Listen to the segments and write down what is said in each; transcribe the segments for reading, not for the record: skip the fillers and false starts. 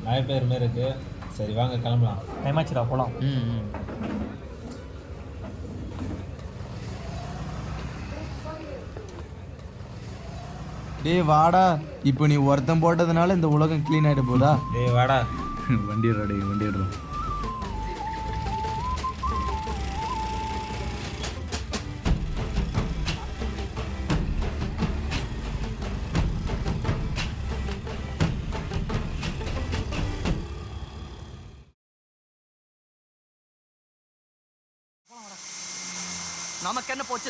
மழை பெய்யுற மாதிரி இருக்கு. சரி வாங்க கிளம்பலாம். டைம் ஆச்சுடா போகலாம். டேய் வாடா, இப்போ நீ ஒருத்தன் போட்டதுனால இந்த உலகம் க்ளீன் ஆகிட போதா? டேய் வாடா. வண்டி எடுறோம்.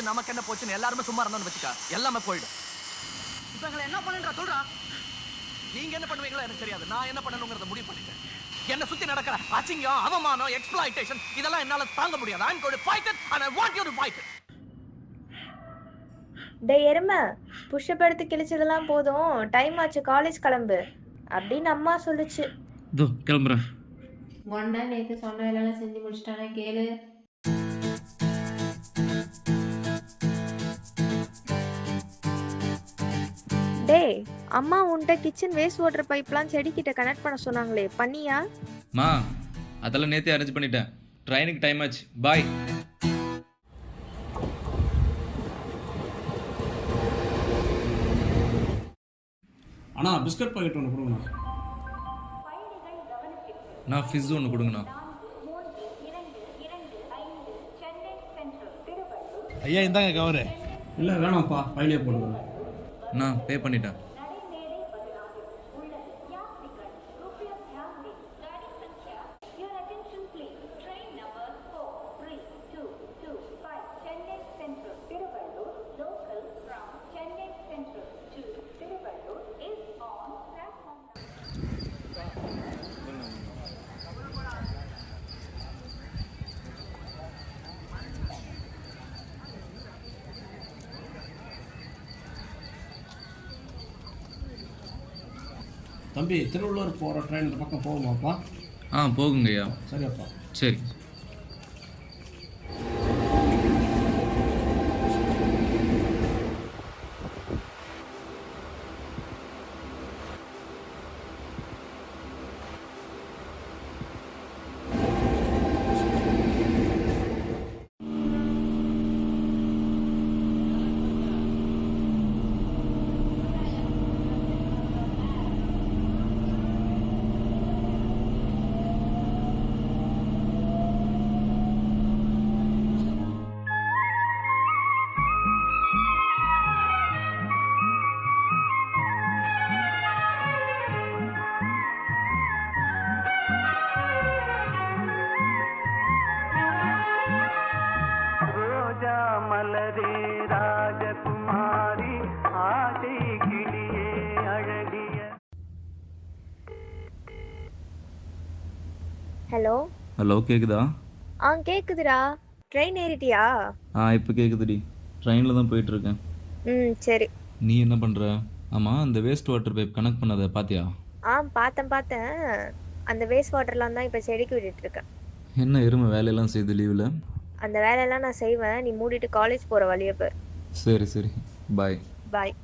நமக்கு என்ன போச்சுன்னு எல்லாருமே சும்மா இருந்தோம்னு வச்சுக்கா, எல்லாமே போயிடும். இப்போ எங்களை என்ன பண்ணுன்றா சொல்றா. நீங்க என்ன பண்ணுவீங்களோ எனக்கு தெரியாது. நான் என்ன பண்ணணுங்கிறத முடிவு பண்ணிட்டேன். என்ன சுத்தி நடக்கிற அசிங்கம், அவமானம், எக்ஸ்ப்ளாய்டேஷன் இதெல்லாம் என்னால தாங்க முடியாது. I'm going to fight it and I want you to fight it. டேய் எருமை, புஷ்அப் எடுத்து கிழிச்சதெல்லாம் போதும், டைம் ஆச்சு, காலேஜ் கிளம்பு அப்படின்னு அம்மா சொல்லுச்சு. இதோ கிளம்புறேன். ஒன்னா நேற்று சொன்ன வேலையெல்லாம் செஞ்சு முடிச்சிட்டானே, கேளு. டேய், அம்மா உன்கிட்ட கிச்சன் வேஸ்ட் வாட்டர் பைப்லாம் செடிக்கிட்ட கனெக்ட் பண்ண சொன்னாங்களே, பண்ணியா? மா அதெல்லாம் நேற்றே அரேஞ்ச் பண்ணிட்டேன். ட்ரெயினுக்கு டைம் ஆச்சு. பாய். அண்ணா பிஸ்கட் பாக்கெட் ஒன்று கொடுங்கண்ணா. நான் ஃபிஸ் ஒன்று கொடுங்கண்ணா. ஐயா இந்தாங்க கவரு. இல்லை வேணாம்ப்பா, பையிலே போடுங்க. நான் பே பண்ணிட்டேன். தம்பி, திருவள்ளூர் போகிற ட்ரெயின் இந்த பக்கம் போகுமாப்பா? போகுங்கய்யா. சரியாப்பா. சரி. மலரே ராஜகுமாரி ஆசை கிளியே அழகிய. ஹலோ ஹலோ, கேக்குதா? கேக்குதுடா. ட்ரெயின் ஏறிட்டியா? இப்போ கேக்குதுடி. ட்ரெயினில் தான் போயிட்டு இருக்கேன். சரி. நீ என்ன பண்ணுற? ஆமாம், அந்த வேஸ்ட் வாட்டர் பைப் கனெக்ட் பண்ணதை பார்த்தியா? பார்த்தேன். அந்த வேஸ்ட் வாட்டர்லாம் தான் இப்போ செடிக்கு விட்டுட்டு இருக்கேன். என்ன எருமை வேலையெல்லாம் செய்து லீவில்? அந்த வேலையெல்லாம் நான் செய்வேன், நீ மூடிட்டு காலேஜ் போகிற வழியை போய். சரி பாய். பாய்.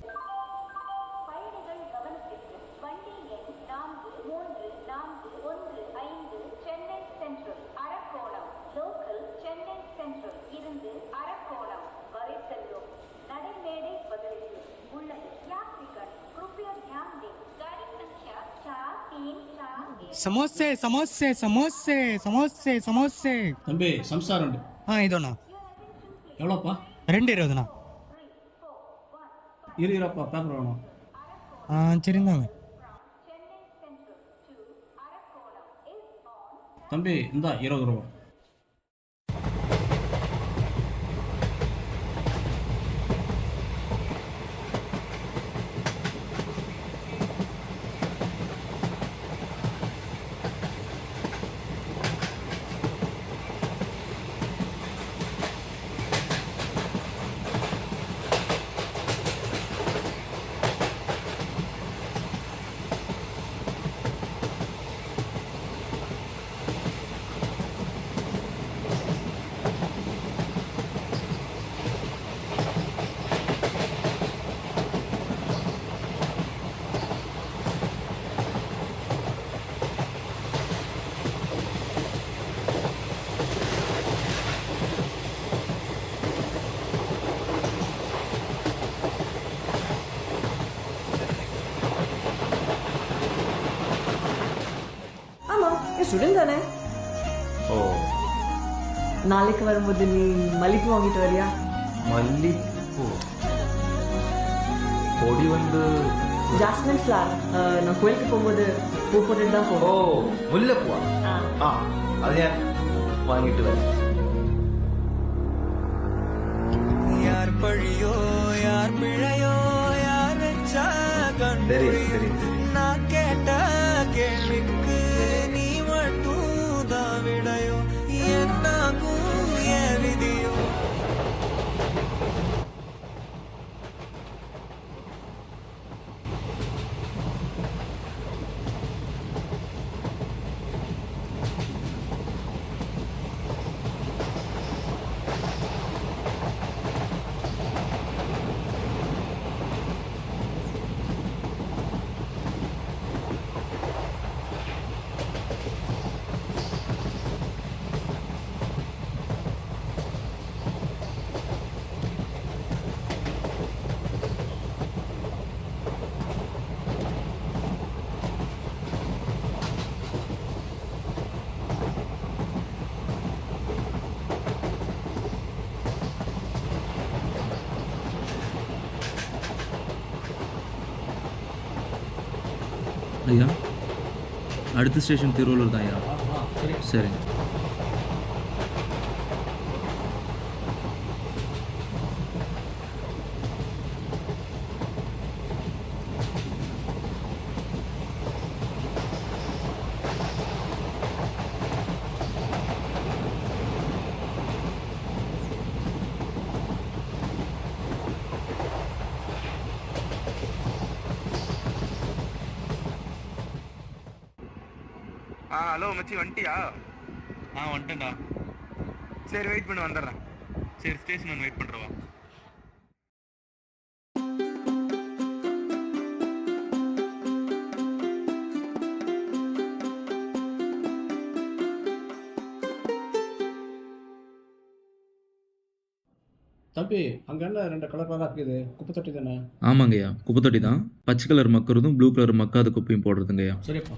சமோசே சமோசே சமோசே சமோசே சமோசே. தம்பி சம்சா 2. இதோண்ணா. எவ்வளோப்பா? 2.20ண்ணா. இருப்பா, பேப்பர் வேணும். சரிந்தாங்க. தம்பி இந்தா 20 ரூபா. ஸ்டூடெண்ட் தானே? ஓ, நாளைக்கு வரும்போது நீ மல்லிப்பூ வாங்கிட்டு வரியா? மல்லிப்பூ பொடி வந்து ஜாஸ்மின் ஃப்ளார். நான் கோயிலுக்கு போகும்போது பூ போட்டுட்டு தான் ஓ போவோம். முல்லைப்பூவா? ஆ, அது ஏன் வாங்கிட்டு வரேன். யார் பழியோ யார் பிழையோ யார் வச்சா தெரியும் தெரியும் தெரியும். நான் கேட்ட கேள்விக்கு நீ மட்டும் தான் விடையோ என்னாகும் என் விதியோ. ஐயா அடுத்த ஸ்டேஷன் திருவள்ளூர் தான் ஐயா. சரி. ஹலோ மச்சி, வந்துட்டியா? வந்துட்டேன்டா. சரி, வெயிட் பண்ணி வந்துடுறேன். சரி, ஸ்டேஷன் வெயிட் பண்ணுறவா. தம்பி, அங்கே என்ன 2 கலராக இருக்குது? குப்பை தொட்டி தானே? ஆமாங்கய்யா, குப்பை தொட்டி தான். பச்சை கலர் மக்கிறதும் ப்ளூ கலர் மக்காத குப்பையும் போடுறதுங்கய்யா. சரிப்பா.